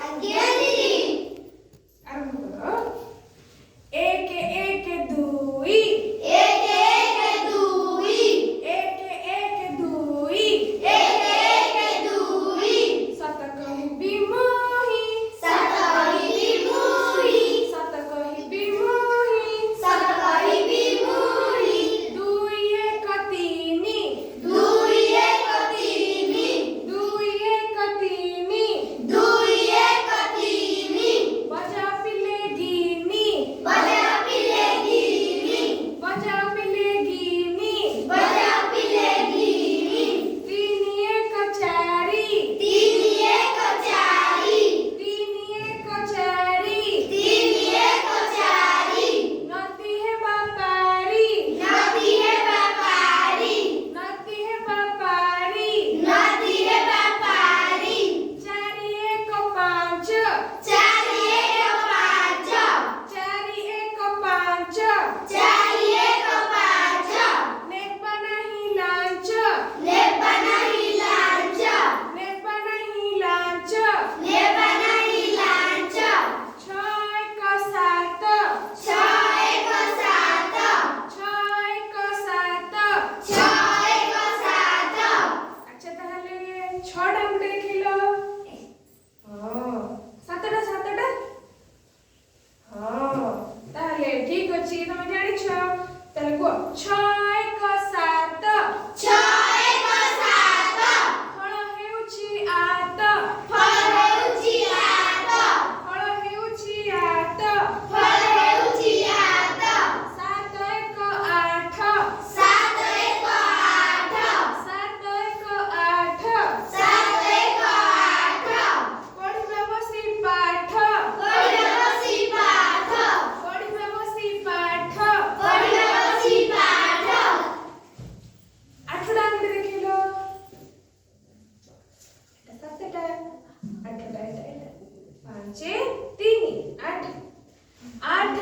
आज्ञा दीदी। आरंभ करो। एक एक दुई एक एक दुई एक एक दुई एक एक दुई सत कहिबी मोहि सत कहिबी मुहि सत कहिबी मोहि सत कहिबी मुहि दुई एक तीनी दुई एक तीनी दुई एक तीनी दुई एक तीनी बजा पिले गिनी बजा पिले गिनी बजा पिले गिनी बजा पिले गिनी तीनी एक चारि तीनी एक चारि तीनी एक चारि तीनी एक चारि नती है बापारी नदी है व्यापारी नती है बापारी नदी है व्यापारी चारि एक पाँच चारि एक पाँच चारि एक पाँच चारि एक पाँच नेपा नहीं लांच लेबा नहीं लांच नेपा नहीं लांच लेबा नहीं लांच छ एक सात छः एक सात छ एक सात छः एक सात আচ্ছা তাহলে ছটা গুটে দেখিলো সাতটা সাতটা তাহলে ঠিক আছে তুমি জানিছ তাহলে কুহ ছয় এক সাত छः एक सात ফল হেউছি আত फल हेउछि आत ফল হেউছি আত फल हेउछि आत সাত এক আঠ सात एक आठ সাত এক আঠ सात एक आठ পড়িবে বসি পাঠ पढ़िब बसी पाठ পড়িবে বসি পাঠ पढ़िब बसी पाठ আঠটা গুটে দেখিলো এটা সাতটা আঠটা এটা পাঁচে তিন আট আট